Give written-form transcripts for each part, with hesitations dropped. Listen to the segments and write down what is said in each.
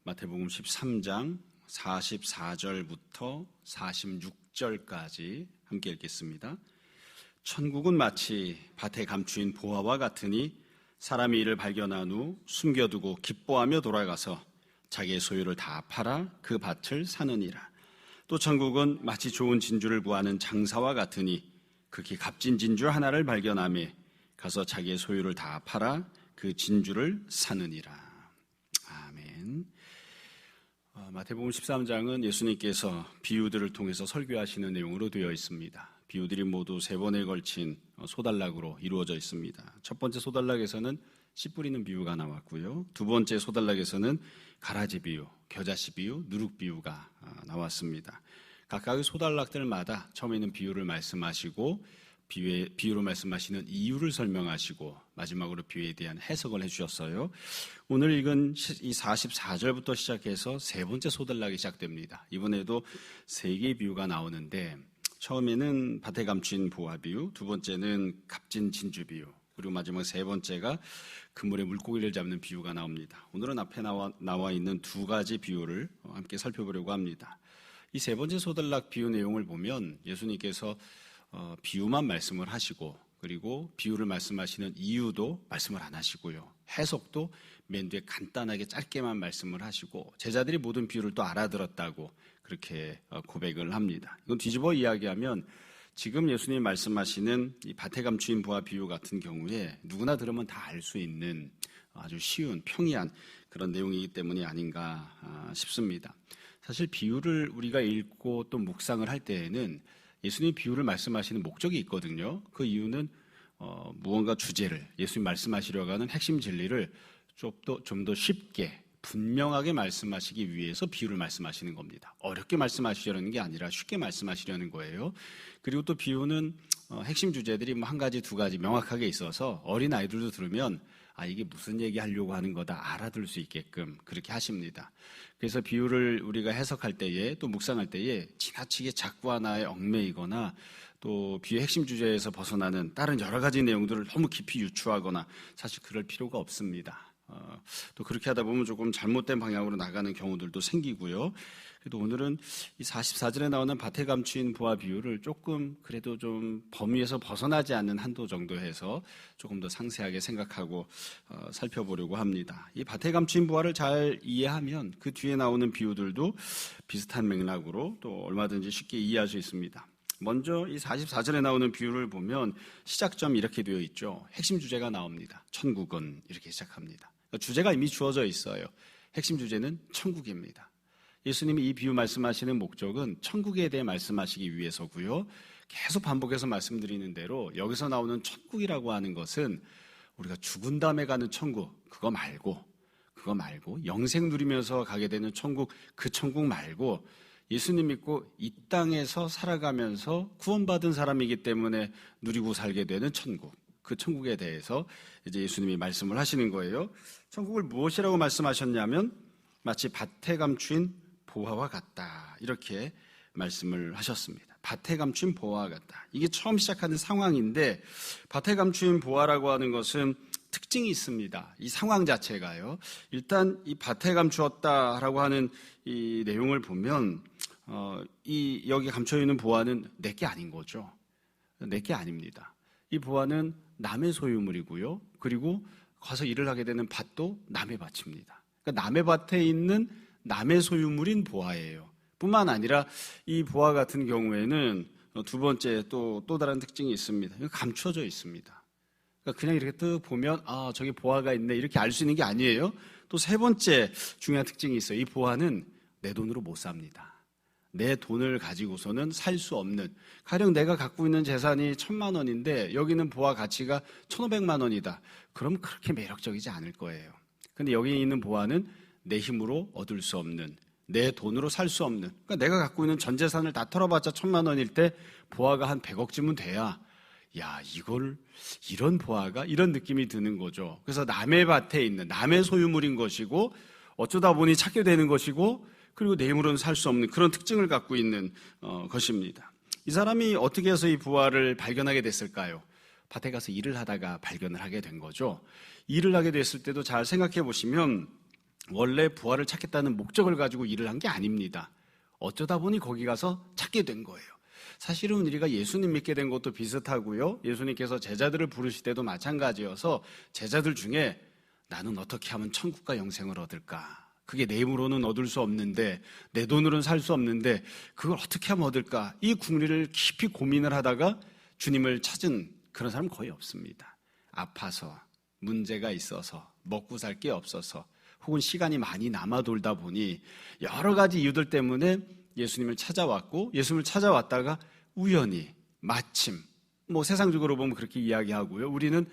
마태복음 13장 44절부터 46절까지 함께 읽겠습니다. 천국은 마치 밭에 감추인 보화와 같으니 사람이 이를 발견한 후 숨겨두고 기뻐하며 돌아가서 자기의 소유를 다 팔아 그 밭을 사느니라. 또 천국은 마치 좋은 진주를 구하는 장사와 같으니 극히 값진 진주 하나를 발견하며 가서 자기의 소유를 다 팔아 그 진주를 사느니라. 아멘. 마태복음 13장은 예수님께서 비유들을 통해서 설교하시는 내용으로 되어 있습니다. 비유들이 모두 3번에 걸친 소단락으로 이루어져 있습니다. 첫 번째 소단락에서는 씨 뿌리는 비유가 나왔고요. 두 번째 소단락에서는 가라지 비유, 겨자씨 비유, 누룩 비유가 나왔습니다. 각각의 소단락들마다 처음에는 비유를 말씀하시고 비유로 말씀하시는 이유를 설명하시고 마지막으로 비유에 대한 해석을 해주셨어요. 오늘 읽은 이 44절부터 시작해서 세 번째 소단락이 시작됩니다. 이번에도 3개의 비유가 나오는데 처음에는 밭에 감춘 보화 비유, 두 번째는 값진 진주 비유, 그리고 마지막 세 번째가 그물에 물고기를 잡는 비유가 나옵니다. 오늘은 앞에 나와 있는 2가지 비유를 함께 살펴보려고 합니다. 이 세 번째 소단락 비유 내용을 보면 예수님께서 비유만 말씀을 하시고 그리고 비유를 말씀하시는 이유도 말씀을 안 하시고요. 해석도 맨 뒤에 간단하게 짧게만 말씀을 하시고 제자들이 모든 비유를 또 알아들었다고 그렇게 고백을 합니다. 이건 뒤집어 이야기하면 지금 예수님이 말씀하시는 이 밭에 감추인 보화 비유 같은 경우에 누구나 들으면 다 알 수 있는 아주 쉬운 평이한 그런 내용이기 때문이 아닌가 싶습니다. 사실 비유를 우리가 읽고 또 묵상을 할 때에는 예수님이 비유를 말씀하시는 목적이 있거든요. 그 이유는 무언가 주제를 예수님이 말씀하시려고 하는 핵심 진리를 좀 더 쉽게 분명하게 말씀하시기 위해서 비유를 말씀하시는 겁니다. 어렵게 말씀하시려는 게 아니라 쉽게 말씀하시려는 거예요. 그리고 또 비유는 핵심 주제들이 1가지, 2가지 명확하게 있어서 어린 아이들도 들으면 이게 무슨 얘기 하려고 하는 거다 알아들 수 있게끔 그렇게 하십니다. 그래서 비유를 우리가 해석할 때에 또 묵상할 때에 지나치게 작고 하나에 얽매이거나 또 비유의 핵심 주제에서 벗어나는 다른 여러 가지 내용들을 너무 깊이 유추하거나 사실 그럴 필요가 없습니다. 또 그렇게 하다 보면 조금 잘못된 방향으로 나가는 경우들도 생기고요. 그래도 오늘은 이 44절에 나오는 밭에 감추인 보화 비유를 조금 그래도 좀 범위에서 벗어나지 않는 한도 정도 해서 조금 더 상세하게 생각하고 살펴보려고 합니다. 이 밭에 감추인 보화를 잘 이해하면 그 뒤에 나오는 비유들도 비슷한 맥락으로 또 얼마든지 쉽게 이해할 수 있습니다. 먼저 이 44절에 나오는 비유를 보면 시작점이 이렇게 되어 있죠. 핵심 주제가 나옵니다. 천국은 이렇게 시작합니다. 주제가 이미 주어져 있어요. 핵심 주제는 천국입니다. 예수님이 이 비유 말씀하시는 목적은 천국에 대해 말씀하시기 위해서고요. 계속 반복해서 말씀드리는 대로 여기서 나오는 천국이라고 하는 것은 우리가 죽은 다음에 가는 천국, 그거 말고 영생 누리면서 가게 되는 천국, 그 천국 말고 예수님 믿고 이 땅에서 살아가면서 구원받은 사람이기 때문에 누리고 살게 되는 천국, 그 천국에 대해서 이제 예수님이 말씀을 하시는 거예요. 천국을 무엇이라고 말씀하셨냐면 마치 밭에 감추인 보화와 같다 이렇게 말씀을 하셨습니다. 밭에 감추인 보화와 같다. 이게 처음 시작하는 상황인데 밭에 감추인 보화라고 하는 것은 특징이 있습니다. 이 상황 자체가요. 일단 이 밭에 감추었다라고 하는 이 내용을 보면 여기 감춰 있는 보화는 내게 아닌 거죠. 내게 아닙니다. 이 보화는 남의 소유물이고요. 그리고 가서 일을 하게 되는 밭도 남의 밭입니다. 그러니까 남의 밭에 있는 남의 소유물인 보화예요. 뿐만 아니라 이 보화 같은 경우에는 두 번째 또 다른 특징이 있습니다. 감춰져 있습니다. 그러니까 그냥 이렇게 뜩 보면 저기 보화가 있네 이렇게 알 수 있는 게 아니에요. 또 세 번째 중요한 특징이 있어요. 이 보화는 내 돈으로 못 삽니다. 내 돈을 가지고서는 살 수 없는, 가령 내가 갖고 있는 재산이 1,000만 원인데 여기는 보화 가치가 1,500만 원이다. 그럼 그렇게 매력적이지 않을 거예요. 근데 여기 있는 보화는 내 힘으로 얻을 수 없는, 내 돈으로 살 수 없는, 그러니까 내가 갖고 있는 전 재산을 다 털어봤자 1,000만 원일 때 보화가 한 100억쯤은 돼야 이런 보화가 이런 느낌이 드는 거죠. 그래서 남의 밭에 있는 남의 소유물인 것이고 어쩌다 보니 찾게 되는 것이고 그리고 내 힘으로는 살 수 없는 그런 특징을 갖고 있는 것입니다. 이 사람이 어떻게 해서 이 보화를 발견하게 됐을까요? 밭에 가서 일을 하다가 발견을 하게 된 거죠. 일을 하게 됐을 때도 잘 생각해 보시면 원래 부활을 찾겠다는 목적을 가지고 일을 한 게 아닙니다. 어쩌다 보니 거기 가서 찾게 된 거예요. 사실은 우리가 예수님 믿게 된 것도 비슷하고요. 예수님께서 제자들을 부르실 때도 마찬가지여서 제자들 중에 나는 어떻게 하면 천국과 영생을 얻을까? 그게 내 힘으로는 얻을 수 없는데, 내 돈으로는 살 수 없는데 그걸 어떻게 하면 얻을까? 이 궁리를 깊이 고민을 하다가 주님을 찾은 그런 사람 거의 없습니다. 아파서, 문제가 있어서, 먹고 살 게 없어서, 혹은 시간이 많이 남아 돌다 보니 여러 가지 이유들 때문에 예수님을 찾아왔고, 예수님을 찾아왔다가 우연히, 마침, 세상적으로 보면 그렇게 이야기하고요. 우리는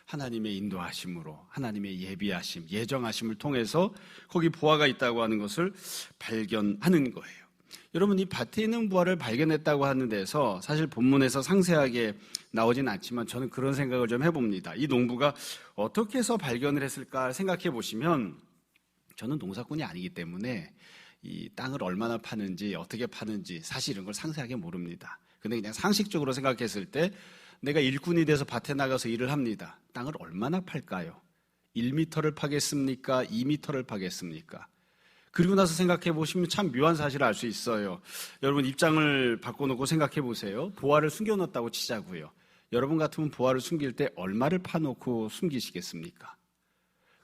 하나님의 인도하심으로, 하나님의 예비하심, 예정하심을 통해서 거기 부화가 있다고 하는 것을 발견하는 거예요. 여러분, 이 밭에 있는 부화를 발견했다고 하는 데서 사실 본문에서 상세하게 나오진 않지만 저는 그런 생각을 좀 해봅니다. 이 농부가 어떻게 해서 발견을 했을까 생각해 보시면, 저는 농사꾼이 아니기 때문에 이 땅을 얼마나 파는지, 어떻게 파는지 사실 이런 걸 상세하게 모릅니다. 근데 그냥 상식적으로 생각했을 때 내가 일꾼이 돼서 밭에 나가서 일을 합니다. 땅을 얼마나 팔까요? 1m를 파겠습니까? 2m를 파겠습니까? 그리고 나서 생각해 보시면 참 묘한 사실을 알 수 있어요. 여러분, 입장을 바꿔놓고 생각해 보세요. 보화를 숨겨놓았다고 치자고요. 여러분 같으면 보화를 숨길 때 얼마를 파놓고 숨기시겠습니까?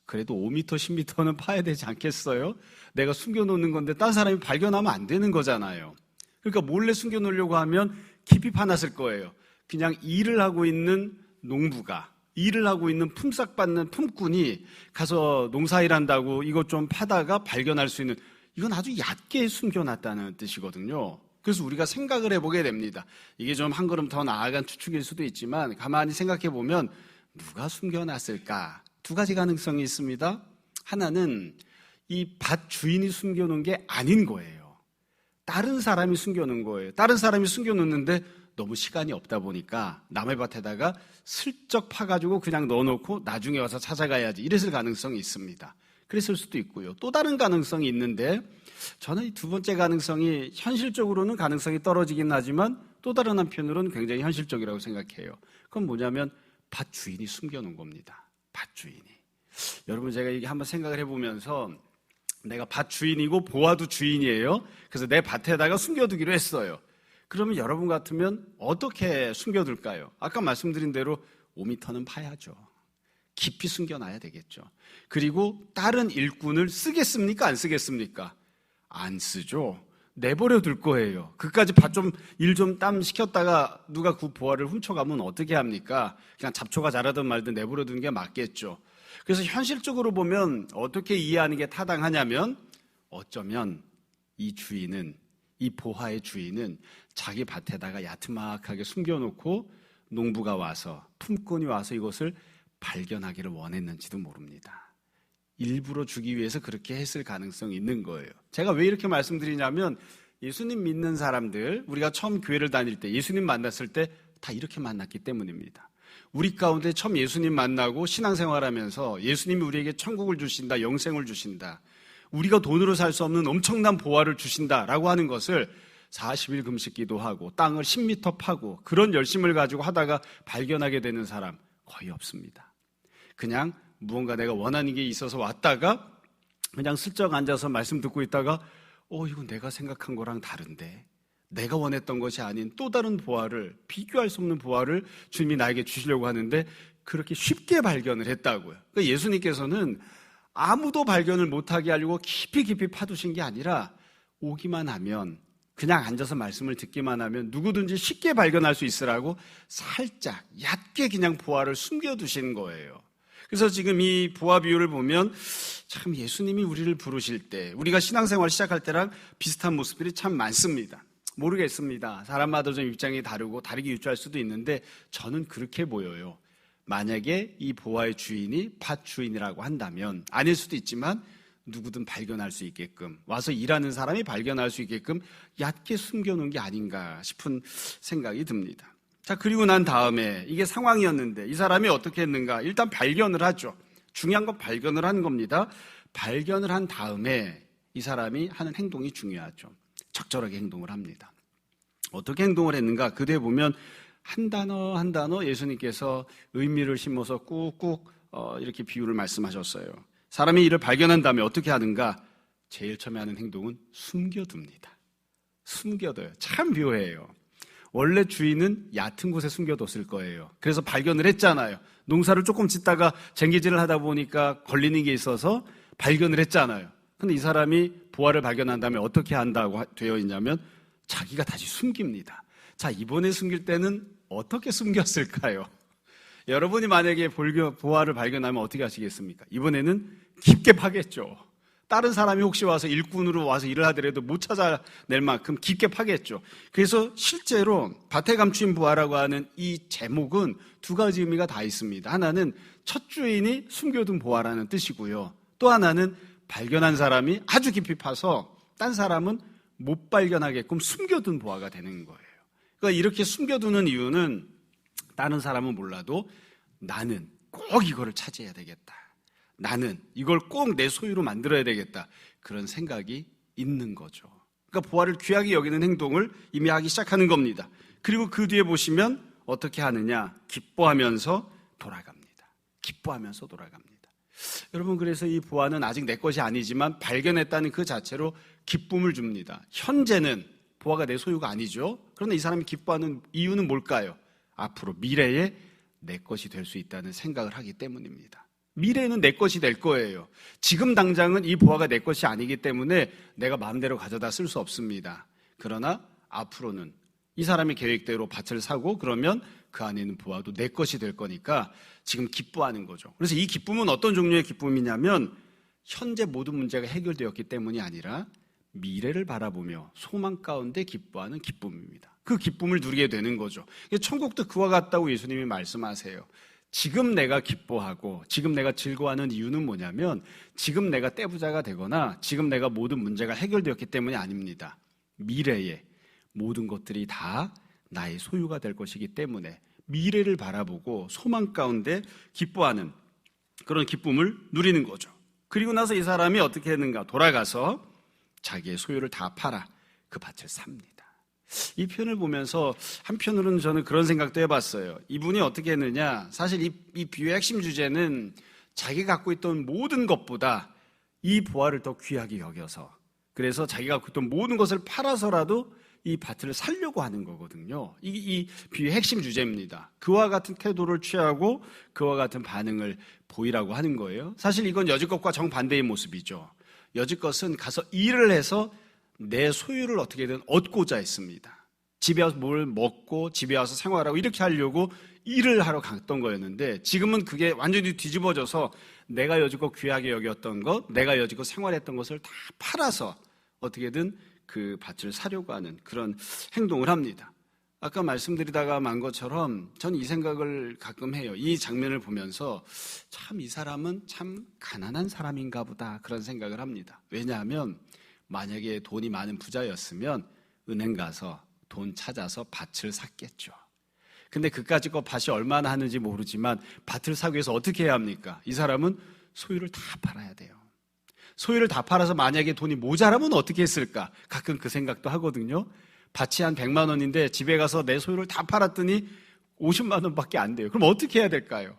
그래도 5m, 10m는 파야 되지 않겠어요? 내가 숨겨놓는 건데 딴 사람이 발견하면 안 되는 거잖아요. 그러니까 몰래 숨겨놓으려고 하면 깊이 파놨을 거예요. 그냥 일을 하고 있는 농부가, 일을 하고 있는 품삯받는 품꾼이 가서 농사일한다고 이것 좀 파다가 발견할 수 있는, 이건 아주 얕게 숨겨놨다는 뜻이거든요. 그래서 우리가 생각을 해보게 됩니다. 이게 좀 한 걸음 더 나아간 추측일 수도 있지만 가만히 생각해 보면 누가 숨겨놨을까? 두 가지 가능성이 있습니다. 하나는 이 밭 주인이 숨겨놓은 게 아닌 거예요. 다른 사람이 숨겨놓은 거예요. 다른 사람이 숨겨놓는데 너무 시간이 없다 보니까 남의 밭에다가 슬쩍 파가지고 그냥 넣어놓고 나중에 와서 찾아가야지, 이랬을 가능성이 있습니다. 그랬을 수도 있고요. 또 다른 가능성이 있는데, 저는 이 두 번째 가능성이 현실적으로는 가능성이 떨어지긴 하지만 또 다른 한편으로는 굉장히 현실적이라고 생각해요. 그건 뭐냐면 밭 주인이 숨겨놓은 겁니다. 밭 주인이. 여러분, 제가 이게 한번 생각을 해보면서 내가 밭 주인이고 보화도 주인이에요. 그래서 내 밭에다가 숨겨두기로 했어요. 그러면 여러분 같으면 어떻게 숨겨둘까요? 아까 말씀드린 대로 5m는 파야죠. 깊이 숨겨놔야 되겠죠. 그리고 다른 일꾼을 쓰겠습니까? 안 쓰겠습니까? 안 쓰죠. 내버려 둘 거예요. 그까지 일 좀 땀 시켰다가 누가 그 보화를 훔쳐가면 어떻게 합니까? 그냥 잡초가 자라든 말든 내버려 두는 게 맞겠죠. 그래서 현실적으로 보면 어떻게 이해하는 게 타당하냐면, 어쩌면 이 주인은, 이 보화의 주인은 자기 밭에다가 야트막하게 숨겨놓고 농부가 와서, 품꾼이 와서 이것을 발견하기를 원했는지도 모릅니다. 일부러 주기 위해서 그렇게 했을 가능성이 있는 거예요. 제가 왜 이렇게 말씀드리냐면, 예수님 믿는 사람들, 우리가 처음 교회를 다닐 때, 예수님 만났을 때 다 이렇게 만났기 때문입니다. 우리 가운데 처음 예수님 만나고 신앙생활하면서 예수님이 우리에게 천국을 주신다, 영생을 주신다, 우리가 돈으로 살 수 없는 엄청난 보화를 주신다라고 하는 것을 40일 금식 기도하고 땅을 10m 파고 그런 열심을 가지고 하다가 발견하게 되는 사람 거의 없습니다. 그냥 무언가 내가 원하는 게 있어서 왔다가 그냥 슬쩍 앉아서 말씀 듣고 있다가 이건 내가 생각한 거랑 다른데, 내가 원했던 것이 아닌 또 다른 보화를, 비교할 수 없는 보화를 주님이 나에게 주시려고 하는데 그렇게 쉽게 발견을 했다고요. 그러니까 예수님께서는 아무도 발견을 못하게 하려고 깊이 파두신 게 아니라, 오기만 하면, 그냥 앉아서 말씀을 듣기만 하면 누구든지 쉽게 발견할 수 있으라고 살짝 얕게 그냥 보화를 숨겨두신 거예요. 그래서 지금 이 보화 비유를 보면 참 예수님이 우리를 부르실 때, 우리가 신앙생활 시작할 때랑 비슷한 모습들이 참 많습니다. 모르겠습니다. 사람마다 좀 입장이 다르고 다르게 유추할 수도 있는데 저는 그렇게 보여요. 만약에 이 보화의 주인이 밭 주인이라고 한다면, 아닐 수도 있지만 누구든 발견할 수 있게끔, 와서 일하는 사람이 발견할 수 있게끔 얕게 숨겨놓은 게 아닌가 싶은 생각이 듭니다. 자, 그리고 난 다음에 이게 상황이었는데 이 사람이 어떻게 했는가? 일단 발견을 하죠. 중요한 건 발견을 한 겁니다. 발견을 한 다음에 이 사람이 하는 행동이 중요하죠. 적절하게 행동을 합니다. 어떻게 행동을 했는가? 그 뒤에 보면 한 단어 예수님께서 의미를 심어서 꾹꾹 이렇게 비유를 말씀하셨어요. 사람이 이를 발견한 다음에 어떻게 하는가? 제일 처음에 하는 행동은 숨겨둡니다. 숨겨둬요. 참 묘해요. 원래 주인은 얕은 곳에 숨겨뒀을 거예요. 그래서 발견을 했잖아요. 농사를 조금 짓다가 쟁기질을 하다 보니까 걸리는 게 있어서 발견을 했잖아요. 근데 이 사람이 보화를 발견한 다음에 어떻게 한다고 되어 있냐면 자기가 다시 숨깁니다. 자, 이번에 숨길 때는 어떻게 숨겼을까요? 여러분이 만약에 보화를 발견하면 어떻게 하시겠습니까? 이번에는 깊게 파겠죠. 다른 사람이 혹시 와서 일꾼으로 와서 일을 하더라도 못 찾아낼 만큼 깊게 파겠죠. 그래서 실제로 밭에 감추인 보화라고 하는 이 제목은 두 가지 의미가 다 있습니다. 하나는 첫 주인이 숨겨둔 보화라는 뜻이고요. 또 하나는 발견한 사람이 아주 깊이 파서 딴 사람은 못 발견하게끔 숨겨둔 보화가 되는 거예요. 그러니까 이렇게 숨겨두는 이유는 다른 사람은 몰라도 나는 꼭 이거를 차지해야 되겠다. 나는 이걸 꼭 내 소유로 만들어야 되겠다. 그런 생각이 있는 거죠. 그러니까 보화를 귀하게 여기는 행동을 이미 하기 시작하는 겁니다. 그리고 그 뒤에 보시면 어떻게 하느냐? 기뻐하면서 돌아갑니다. 기뻐하면서 돌아갑니다. 여러분, 그래서 이 보화는 아직 내 것이 아니지만 발견했다는 그 자체로 기쁨을 줍니다. 현재는 보화가 내 소유가 아니죠. 그런데 이 사람이 기뻐하는 이유는 뭘까요? 앞으로 미래에 내 것이 될 수 있다는 생각을 하기 때문입니다. 미래는 내 것이 될 거예요. 지금 당장은 이 보화가 내 것이 아니기 때문에 내가 마음대로 가져다 쓸 수 없습니다. 그러나 앞으로는 이 사람의 계획대로 밭을 사고 그러면 그 안에 있는 보화도 내 것이 될 거니까 지금 기뻐하는 거죠. 그래서 이 기쁨은 어떤 종류의 기쁨이냐면 현재 모든 문제가 해결되었기 때문이 아니라 미래를 바라보며 소망 가운데 기뻐하는 기쁨입니다. 그 기쁨을 누리게 되는 거죠. 천국도 그와 같다고 예수님이 말씀하세요. 지금 내가 기뻐하고 지금 내가 즐거워하는 이유는 뭐냐면 지금 내가 떼부자가 되거나 지금 내가 모든 문제가 해결되었기 때문이 아닙니다. 미래에 모든 것들이 다 나의 소유가 될 것이기 때문에 미래를 바라보고 소망 가운데 기뻐하는 그런 기쁨을 누리는 거죠. 그리고 나서 이 사람이 어떻게 했는가? 돌아가서 자기의 소유를 다 팔아 그 밭을 삽니다. 이 표현을 보면서 한편으로는 저는 그런 생각도 해봤어요. 이분이 어떻게 했느냐? 사실 이 비유의 핵심 주제는 자기가 갖고 있던 모든 것보다 이 보화를 더 귀하게 여겨서 그래서 자기가 갖고 있던 모든 것을 팔아서라도 이 밭을 살려고 하는 거거든요. 이 비유의 핵심 주제입니다. 그와 같은 태도를 취하고 그와 같은 반응을 보이라고 하는 거예요. 사실 이건 여지껏과 정반대의 모습이죠. 여지껏은 가서 일을 해서 내 소유를 어떻게든 얻고자 했습니다. 집에 와서 뭘 먹고 집에 와서 생활하고 이렇게 하려고 일을 하러 갔던 거였는데 지금은 그게 완전히 뒤집어져서 내가 여지껏 귀하게 여겼던 것, 내가 여지껏 생활했던 것을 다 팔아서 어떻게든 그 밭을 사려고 하는 그런 행동을 합니다. 아까 말씀드리다가 만 것처럼 저는 이 생각을 가끔 해요. 이 장면을 보면서 참 이 사람은 참 가난한 사람인가 보다 그런 생각을 합니다. 왜냐하면 만약에 돈이 많은 부자였으면 은행 가서 돈 찾아서 밭을 샀겠죠. 근데 그까짓 거 밭이 얼마나 하는지 모르지만 밭을 사기 위해서 어떻게 해야 합니까? 이 사람은 소유를 다 팔아야 돼요. 소유를 다 팔아서 만약에 돈이 모자라면 어떻게 했을까? 가끔 그 생각도 하거든요. 밭이 한 100만 원인데 집에 가서 내 소유를 다 팔았더니 50만 원밖에 안 돼요. 그럼 어떻게 해야 될까요?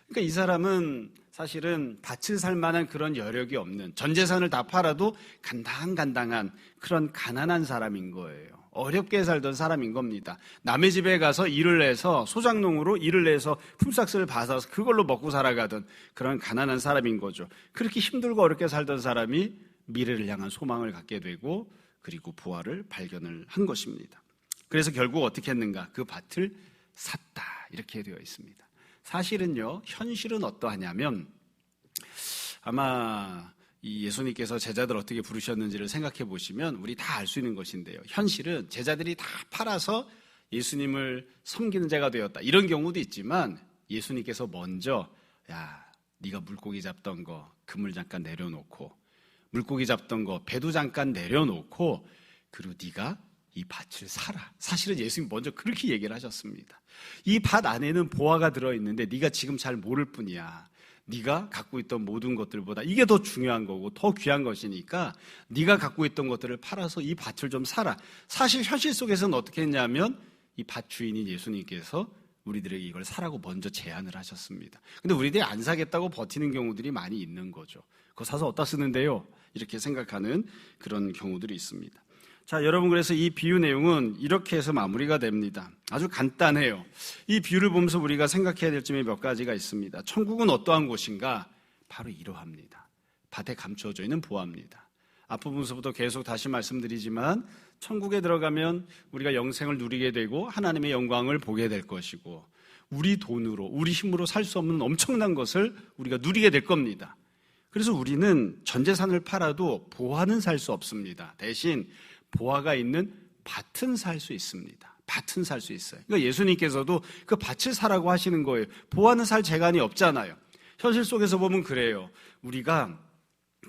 그러니까 이 사람은 사실은 밭을 살 만한 그런 여력이 없는 전 재산을 다 팔아도 간당간당한 그런 가난한 사람인 거예요. 어렵게 살던 사람인 겁니다. 남의 집에 가서 일을 해서 소작농으로 일을 해서 품삯을 받아서 그걸로 먹고 살아가던 그런 가난한 사람인 거죠. 그렇게 힘들고 어렵게 살던 사람이 미래를 향한 소망을 갖게 되고 그리고 부활을 발견을 한 것입니다. 그래서 결국 어떻게 했는가? 그 밭을 샀다 이렇게 되어 있습니다. 사실은요, 현실은 어떠하냐면 아마 이 예수님께서 제자들 어떻게 부르셨는지를 생각해 보시면 우리 다 알 수 있는 것인데요. 현실은 제자들이 다 팔아서 예수님을 섬기는 자가 되었다. 이런 경우도 있지만 예수님께서 먼저 야, 네가 물고기 잡던 거 그물 잠깐 내려놓고 물고기 잡던 거 배도 잠깐 내려놓고 그리고 네가 이 밭을 사라. 사실은 예수님 먼저 그렇게 얘기를 하셨습니다. 이 밭 안에는 보화가 들어있는데 네가 지금 잘 모를 뿐이야. 네가 갖고 있던 모든 것들보다 이게 더 중요한 거고 더 귀한 것이니까 네가 갖고 있던 것들을 팔아서 이 밭을 좀 사라. 사실 현실 속에서는 어떻게 했냐면 이 밭 주인인 예수님께서 우리들에게 이걸 사라고 먼저 제안을 하셨습니다. 근데 우리들이 안 사겠다고 버티는 경우들이 많이 있는 거죠. 그거 사서 어디다 쓰는데요? 이렇게 생각하는 그런 경우들이 있습니다. 자, 여러분, 그래서 이 비유 내용은 이렇게 해서 마무리가 됩니다. 아주 간단해요. 이 비유를 보면서 우리가 생각해야 될 점이 몇 가지가 있습니다. 천국은 어떠한 곳인가? 바로 이러합니다. 밭에 감추어져 있는 보화입니다. 앞부분서부터 계속 다시 말씀드리지만 천국에 들어가면 우리가 영생을 누리게 되고 하나님의 영광을 보게 될 것이고 우리 돈으로, 우리 힘으로 살 수 없는 엄청난 것을 우리가 누리게 될 겁니다. 그래서 우리는 전 재산을 팔아도 보화는 살 수 없습니다. 대신 보화가 있는 밭은 살 수 있습니다. 밭은 살 수 있어요. 그러니까 예수님께서도 그 밭을 사라고 하시는 거예요. 보화는 살 재간이 없잖아요. 현실 속에서 보면 그래요. 우리가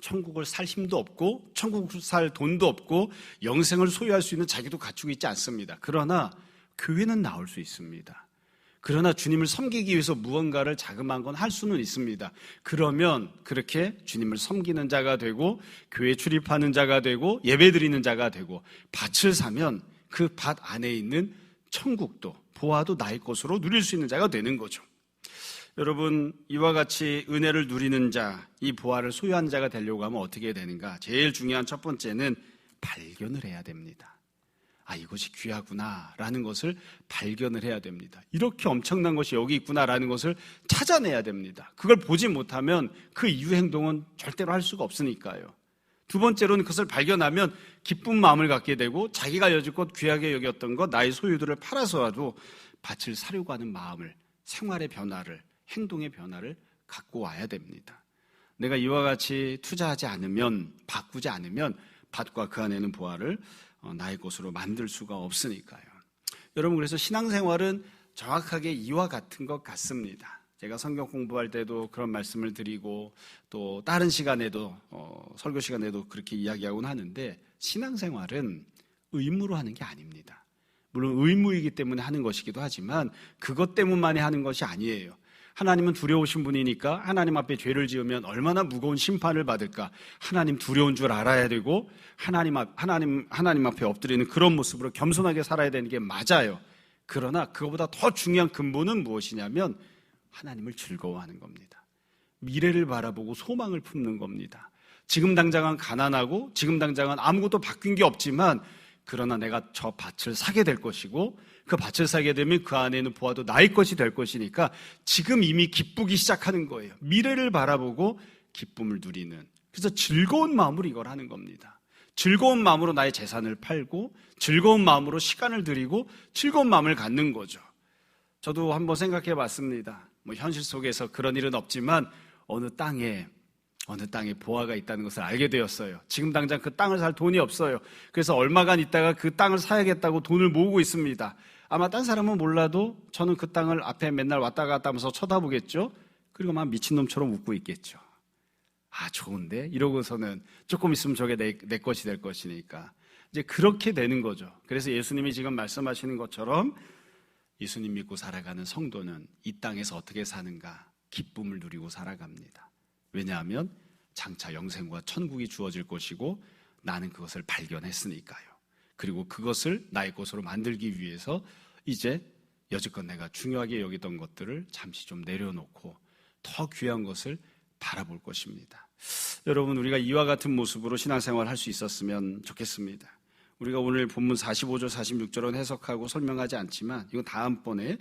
천국을 살 힘도 없고 천국을 살 돈도 없고 영생을 소유할 수 있는 자기도 갖추고 있지 않습니다. 그러나 교회는 나올 수 있습니다. 그러나 주님을 섬기기 위해서 무언가를 자그마한 건 할 수는 있습니다. 그러면 그렇게 주님을 섬기는 자가 되고 교회에 출입하는 자가 되고 예배드리는 자가 되고 밭을 사면 그 밭 안에 있는 천국도 보화도 나의 것으로 누릴 수 있는 자가 되는 거죠. 여러분, 이와 같이 은혜를 누리는 자, 이 보화를 소유한 자가 되려고 하면 어떻게 되는가? 제일 중요한 첫 번째는 발견을 해야 됩니다. 아, 이것이 귀하구나라는 것을 발견을 해야 됩니다. 이렇게 엄청난 것이 여기 있구나라는 것을 찾아내야 됩니다. 그걸 보지 못하면 그 이후 행동은 절대로 할 수가 없으니까요. 두 번째로는 그것을 발견하면 기쁜 마음을 갖게 되고 자기가 여지껏 귀하게 여겼던 것, 나의 소유들을 팔아서라도 밭을 사려고 하는 마음을, 생활의 변화를, 행동의 변화를 갖고 와야 됩니다. 내가 이와 같이 투자하지 않으면, 바꾸지 않으면 밭과 그 안에는 보화를 나의 것으로 만들 수가 없으니까요. 여러분, 그래서 신앙생활은 정확하게 이와 같은 것 같습니다. 제가 성경 공부할 때도 그런 말씀을 드리고 또 다른 시간에도 설교 시간에도 그렇게 이야기하곤 하는데 신앙생활은 의무로 하는 게 아닙니다. 물론 의무이기 때문에 하는 것이기도 하지만 그것 때문만이 하는 것이 아니에요. 하나님은 두려우신 분이니까 하나님 앞에 죄를 지으면 얼마나 무거운 심판을 받을까. 하나님 두려운 줄 알아야 되고 하나님 앞에 엎드리는 그런 모습으로 겸손하게 살아야 되는 게 맞아요. 그러나 그것보다 더 중요한 근본은 무엇이냐면 하나님을 즐거워하는 겁니다. 미래를 바라보고 소망을 품는 겁니다. 지금 당장은 가난하고 지금 당장은 아무것도 바뀐 게 없지만 그러나 내가 저 밭을 사게 될 것이고 그 밭을 사게 되면 그 안에는 보아도 나의 것이 될 것이니까 지금 이미 기쁘기 시작하는 거예요. 미래를 바라보고 기쁨을 누리는. 그래서 즐거운 마음으로 이걸 하는 겁니다. 즐거운 마음으로 나의 재산을 팔고 즐거운 마음으로 시간을 들이고 즐거운 마음을 갖는 거죠. 저도 한번 생각해 봤습니다. 현실 속에서 그런 일은 없지만 어느 땅에 보화가 있다는 것을 알게 되었어요. 지금 당장 그 땅을 살 돈이 없어요. 그래서 얼마간 있다가 그 땅을 사야겠다고 돈을 모으고 있습니다. 아마 딴 사람은 몰라도 저는 그 땅을 앞에 맨날 왔다 갔다 하면서 쳐다보겠죠. 그리고 막 미친놈처럼 웃고 있겠죠. 아, 좋은데? 이러고서는 조금 있으면 저게 내 것이 될 것이니까. 이제 그렇게 되는 거죠. 그래서 예수님이 지금 말씀하시는 것처럼 예수님 믿고 살아가는 성도는 이 땅에서 어떻게 사는가? 기쁨을 누리고 살아갑니다. 왜냐하면 장차 영생과 천국이 주어질 것이고 나는 그것을 발견했으니까요. 그리고 그것을 나의 것으로 만들기 위해서 이제 여지껏 내가 중요하게 여기던 것들을 잠시 좀 내려놓고 더 귀한 것을 바라볼 것입니다. 여러분, 우리가 이와 같은 모습으로 신앙생활을 할 수 있었으면 좋겠습니다. 우리가 오늘 본문 45절, 46절은 해석하고 설명하지 않지만 이건 다음번에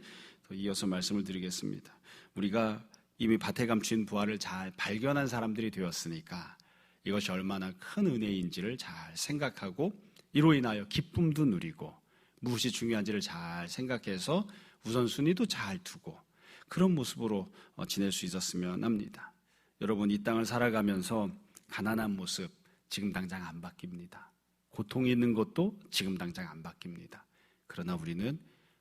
더 이어서 말씀을 드리겠습니다. 우리가 이미 밭에 감춘 부활을 잘 발견한 사람들이 되었으니까 이것이 얼마나 큰 은혜인지를 잘 생각하고 이로 인하여 기쁨도 누리고 무엇이 중요한지를 잘 생각해서 우선순위도 잘 두고 그런 모습으로 지낼 수 있었으면 합니다. 여러분, 이 땅을 살아가면서 가난한 모습 지금 당장 안 바뀝니다. 고통이 있는 것도 지금 당장 안 바뀝니다. 그러나 우리는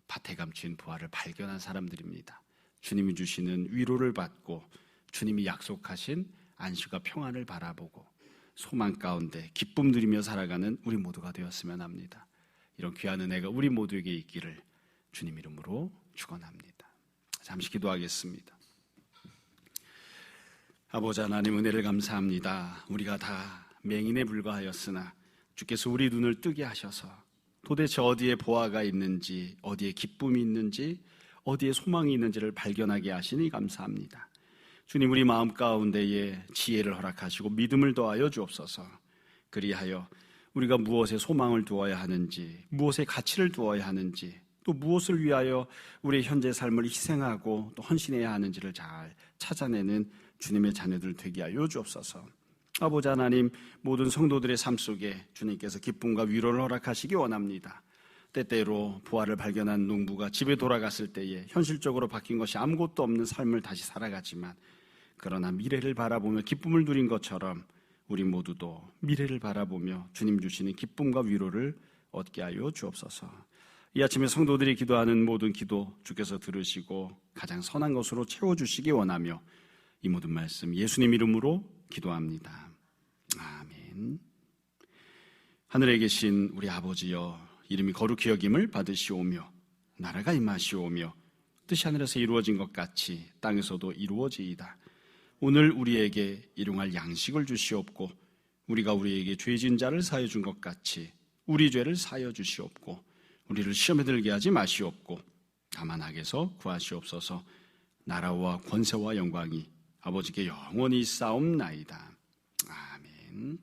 밭에 감춘 부활을 발견한 사람들입니다. 주님이 주시는 위로를 받고 주님이 약속하신 안식과 평안을 바라보고 소망 가운데 기쁨 누리며 살아가는 우리 모두가 되었으면 합니다. 이런 귀한 은혜가 우리 모두에게 있기를 주님 이름으로 축원합니다. 잠시 기도하겠습니다. 아버지 하나님, 은혜를 감사합니다. 우리가 다 맹인에 불과하였으나 주께서 우리 눈을 뜨게 하셔서 도대체 어디에 보화가 있는지, 어디에 기쁨이 있는지, 어디에 소망이 있는지를 발견하게 하시니 감사합니다. 주님, 우리 마음 가운데에 지혜를 허락하시고 믿음을 더하여 주옵소서. 그리하여 우리가 무엇에 소망을 두어야 하는지, 무엇에 가치를 두어야 하는지, 또 무엇을 위하여 우리의 현재 삶을 희생하고 또 헌신해야 하는지를 잘 찾아내는 주님의 자녀들 되게 하여 주옵소서. 아버지 하나님, 모든 성도들의 삶 속에 주님께서 기쁨과 위로를 허락하시기 원합니다. 때때로 부활을 발견한 농부가 집에 돌아갔을 때에 현실적으로 바뀐 것이 아무것도 없는 삶을 다시 살아가지만, 그러나 미래를 바라보며 기쁨을 누린 것처럼 우리 모두도 미래를 바라보며 주님 주시는 기쁨과 위로를 얻게 하여 주옵소서. 이 아침에 성도들이 기도하는 모든 기도 주께서 들으시고 가장 선한 것으로 채워주시기 원하며 이 모든 말씀 예수님 이름으로 기도합니다. 아멘. 하늘에 계신 우리 아버지여, 이름이 거룩히 여김을 받으시오며 나라가 임하시오며 뜻이 하늘에서 이루어진 것 같이 땅에서도 이루어지이다. 오늘 우리에게 일용할 양식을 주시옵고 우리가 우리에게 죄 지은 자를 사하여 준 것 같이 우리 죄를 사하여 주시옵고 우리를 시험에 들게 하지 마시옵고 다만 악에서 구하시옵소서. 나라와 권세와 영광이 아버지께 영원히 있사옵나이다. 아멘.